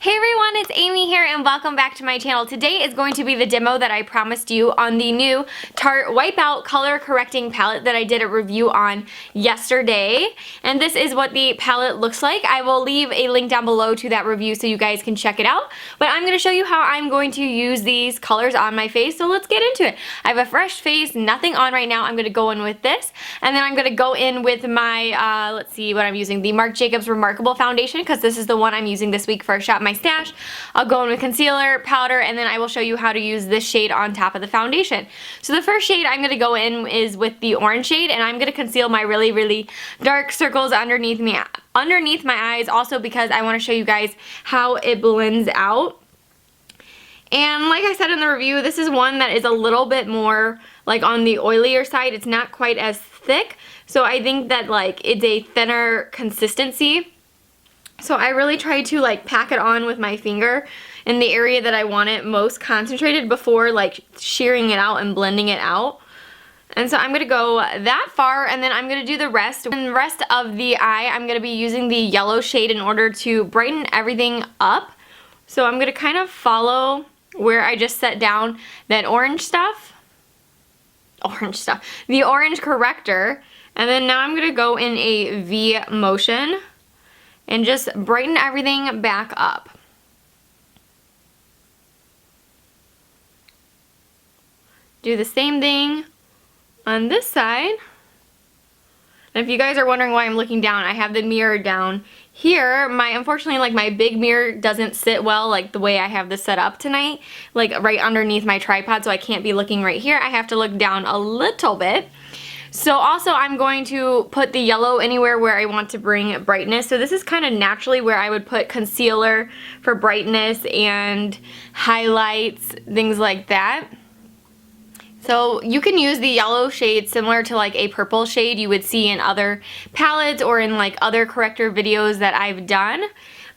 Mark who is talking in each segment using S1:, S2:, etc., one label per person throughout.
S1: Hey everyone, it's Amy here and welcome back to my channel. Today is going to be the demo that I promised you on the new Tarte Wipeout Color-Correcting Palette that I did a review on yesterday. And this is what the palette looks like. I will leave a link down below to that review so you guys can check it out. But I'm going to show you how I'm going to use these colors on my face, so let's get into it. I have a fresh face, nothing on right now. I'm going to go in with this. And then I'm going to go in with my, let's see what I'm using, the Marc Jacobs Remarkable Foundation, because this is the one I'm using this week for Shop My Stash. I'll go in with concealer, powder, and then I will show you how to use this shade on top of the foundation. So the first shade I'm going to go in is with the orange shade, and I'm going to conceal my really dark circles underneath my eyes, also because I want to show you guys how it blends out. And like I said in the review, this is one that is a little bit more like on the oilier side. It's not quite as thick, so I think that like it's a thinner consistency. So I really try to like pack it on with my finger in the area that I want it most concentrated before like shearing it out and blending it out. And so I'm going to go that far, and then I'm going to do the rest. And the rest of the eye, I'm going to be using the yellow shade in order to brighten everything up. So I'm going to kind of follow where I just set down that orange stuff, the orange corrector. And then now I'm going to go in a V motion and just brighten everything back up. Do the same thing on this side. And if you guys are wondering why I'm looking down, I have the mirror down here. Unfortunately, like my big mirror doesn't sit well like the way I have this set up tonight, like right underneath my tripod, so I can't be looking right here. I have to look down a little bit. So also I'm going to put the yellow anywhere where I want to bring brightness. So this is kind of naturally where I would put concealer for brightness and highlights, things like that. So you can use the yellow shade similar to like a purple shade you would see in other palettes or in like other corrector videos that I've done.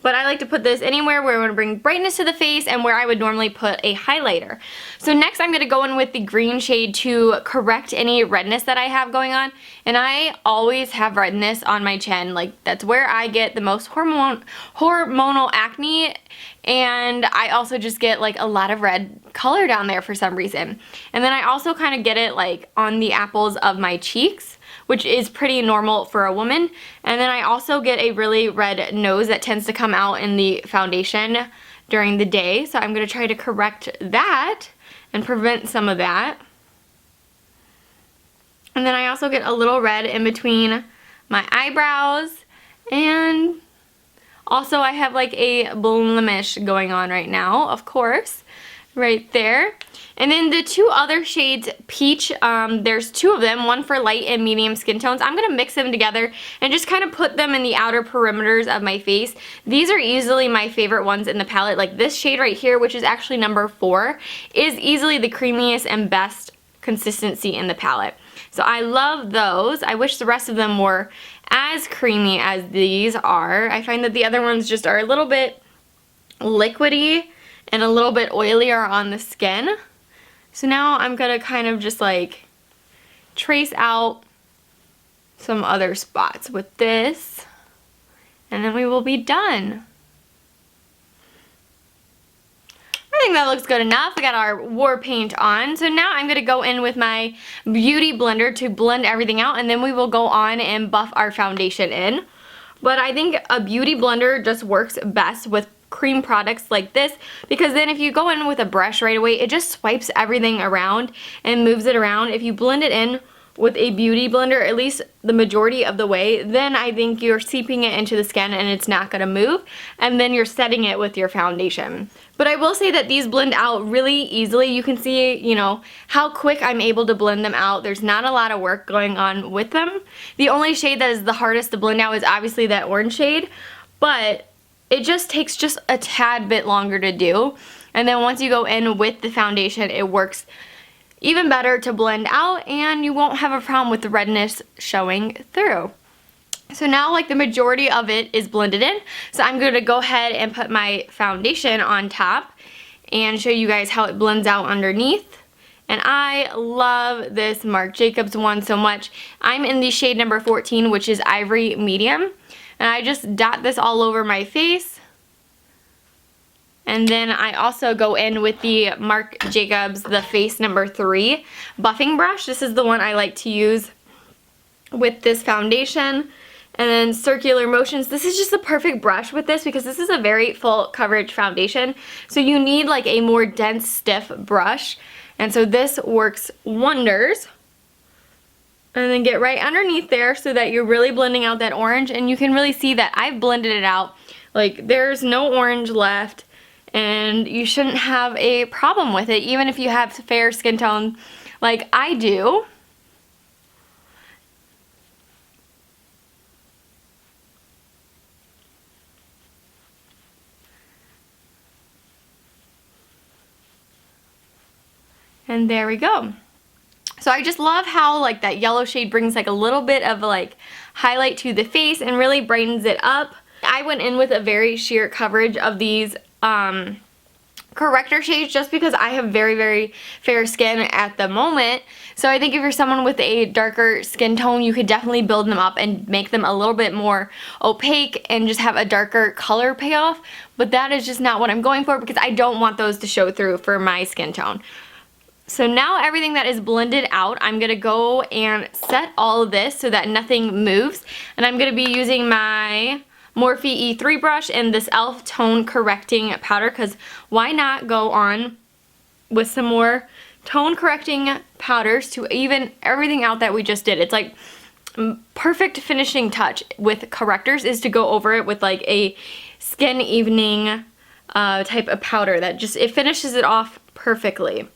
S1: But I like to put this anywhere where I want to bring brightness to the face and where I would normally put a highlighter. So next I'm going to go in with the green shade to correct any redness that I have going on. And I always have redness on my chin. Like that's where I get the most hormonal acne. And I also just get like a lot of red color down there for some reason. And then I also kind of get it like on the apples of my cheeks, which is pretty normal for a woman. And then I also get a really red nose that tends to come out in the foundation during the day. So I'm going to try to correct that and prevent some of that. And then I also get a little red in between my eyebrows, and also I have like a blemish going on right now, of course, right there. And then the two other shades, peach, there's two of them, one for light and medium skin tones. I'm going to mix them together and just kind of put them in the outer perimeters of my face. These are easily my favorite ones in the palette. Like this shade right here, which is actually number 4, is easily the creamiest and best consistency in the palette. So I love those. I wish the rest of them were as creamy as these are. I find that the other ones just are a little bit liquidy and a little bit oilier on the skin. So now I'm going to kind of just like trace out some other spots with this, and then we will be done. I think that looks good enough. We got our war paint on. So now I'm going to go in with my beauty blender to blend everything out, and then we will go on and buff our foundation in. But I think a beauty blender just works best with cream products like this, because then if you go in with a brush right away, it just swipes everything around and moves it around. If you blend it in with a beauty blender, at least the majority of the way, then I think you're seeping it into the skin and it's not going to move, and then you're setting it with your foundation. But I will say that these blend out really easily. You can see, you know, how quick I'm able to blend them out. There's not a lot of work going on with them. The only shade that is the hardest to blend out is obviously that orange shade, but it just takes just a tad bit longer to do. And then once you go in with the foundation, it works even better to blend out, and you won't have a problem with the redness showing through. So now like the majority of it is blended in, so I'm going to go ahead and put my foundation on top and show you guys how it blends out underneath. And I love this Marc Jacobs one so much. I'm in the shade number 14, which is Ivory Medium. And I just dot this all over my face. And then I also go in with the Marc Jacobs The Face number 3 buffing brush. This is the one I like to use with this foundation. And then circular motions. This is just the perfect brush with this because this is a very full coverage foundation. So you need like a more dense, stiff brush. And so this works wonders. And then get right underneath there so that you're really blending out that orange. And you can really see that I've blended it out. Like there's no orange left. And you shouldn't have a problem with it, even if you have fair skin tone like I do. And there we go. So I just love how like that yellow shade brings like a little bit of like highlight to the face and really brightens it up. I went in with a very sheer coverage of these corrector shades just because I have very, very fair skin at the moment. So I think if you're someone with a darker skin tone, you could definitely build them up and make them a little bit more opaque and just have a darker color payoff. But that is just not what I'm going for because I don't want those to show through for my skin tone. So now everything that is blended out, I'm going to go and set all of this so that nothing moves. And I'm going to be using my Morphe E3 brush and this e.l.f. tone correcting powder because why not go on with some more tone correcting powders to even everything out that we just did. It's like perfect finishing touch with correctors is to go over it with like a skin evening type of powder that just, it finishes it off perfectly.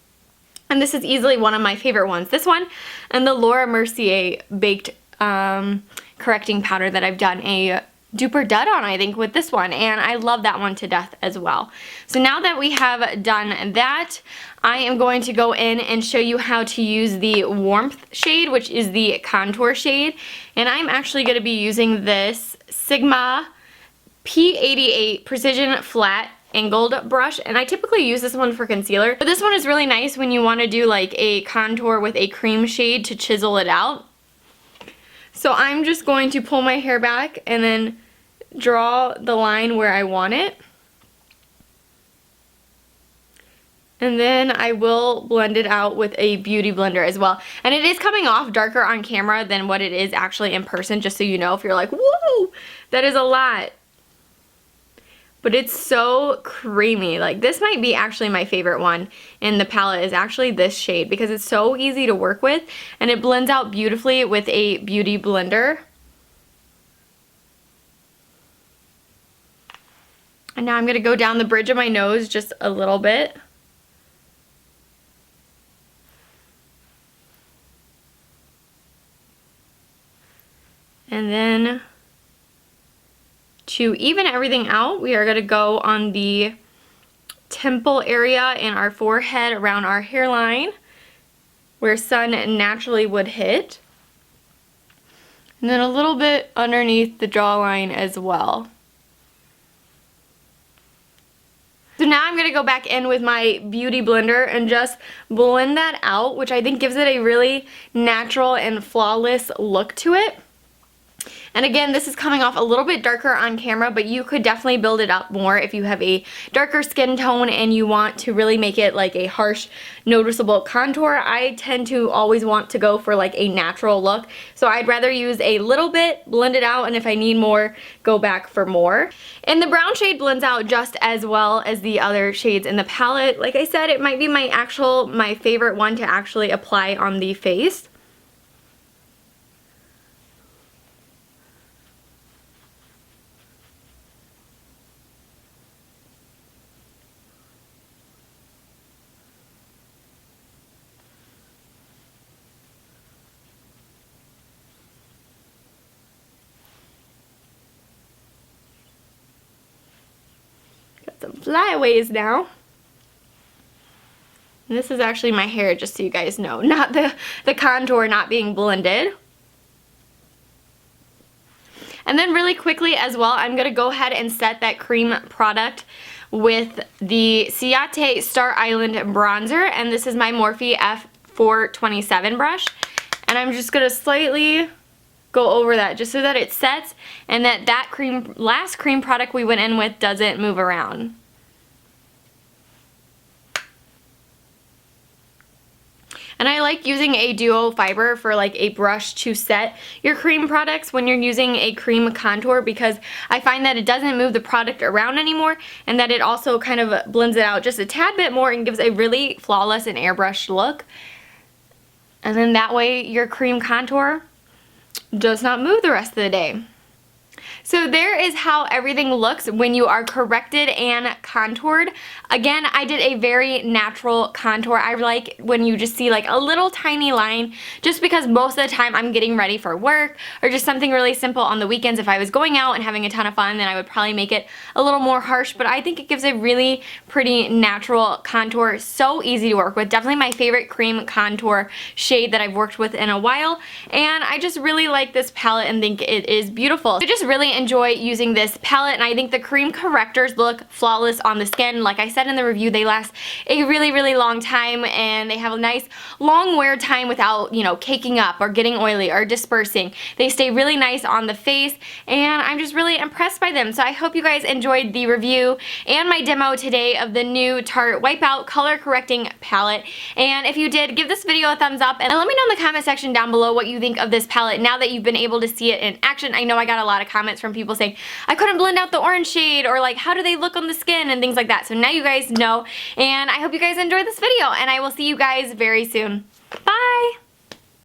S1: And this is easily one of my favorite ones. This one and the Laura Mercier baked correcting powder that I've done a duper dud on, I think, with this one. And I love that one to death as well. So now that we have done that, I am going to go in and show you how to use the warmth shade, which is the contour shade. And I'm actually going to be using this Sigma P88 Precision Flat Angled brush, and I typically use this one for concealer, but this one is really nice when you want to do like a contour with a cream shade to chisel it out. So I'm just going to pull my hair back and then draw the line where I want it, and then I will blend it out with a beauty blender as well. And it is coming off darker on camera than what it is actually in person, just so you know, if you're like, whoa, that is a lot. But it's so creamy. Like this might be actually my favorite one in the palette is actually this shade because it's so easy to work with and it blends out beautifully with a beauty blender. And now I'm going to go down the bridge of my nose just a little bit. And then to even everything out, we are going to go on the temple area and our forehead around our hairline where sun naturally would hit. And then a little bit underneath the jawline as well. So now I'm going to go back in with my beauty blender and just blend that out, which I think gives it a really natural and flawless look to it. And again, this is coming off a little bit darker on camera, but you could definitely build it up more if you have a darker skin tone and you want to really make it like a harsh, noticeable contour. I tend to always want to go for like a natural look. So I'd rather use a little bit, blend it out, and if I need more, go back for more. And the brown shade blends out just as well as the other shades in the palette. Like I said, it might be my favorite one to actually apply on the face. Some flyaways now. And this is actually my hair, just so you guys know, not the contour not being blended. And then really quickly as well, I'm going to go ahead and set that cream product with the Ciate Star Island bronzer, and this is my Morphe F427 brush. And I'm just going to slightly go over that just so that it sets and that last cream product we went in with doesn't move around. And I like using a duo fiber for like a brush to set your cream products when you're using a cream contour, because I find that it doesn't move the product around anymore, and that it also kind of blends it out just a tad bit more and gives a really flawless and airbrushed look. And then that way your cream contour does not move the rest of the day. So there is how everything looks when you are corrected and contoured. Again, I did a very natural contour. I like when you just see like a little tiny line, just because most of the time I'm getting ready for work or just something really simple on the weekends. If I was going out and having a ton of fun, then I would probably make it a little more harsh, but I think it gives a really pretty natural contour. So easy to work with. Definitely my favorite cream contour shade that I've worked with in a while, and I just really like this palette and think it is beautiful. I just really enjoy using this palette, and I think the cream correctors look flawless on the skin. Like I said in the review, they last a really long time, and they have a nice long wear time without, you know, caking up or getting oily or dispersing. They stay really nice on the face, and I'm just really impressed by them. So I hope you guys enjoyed the review and my demo today of the new Tarte Wipeout Color Correcting Palette. And if you did, give this video a thumbs up, and let me know in the comment section down below what you think of this palette now that you've been able to see it in action. I know I got a lot of comments from people saying I couldn't blend out the orange shade, or like how do they look on the skin and things like that. So now you guys know, and I hope you guys enjoyed this video, and I will see you guys very soon. Bye!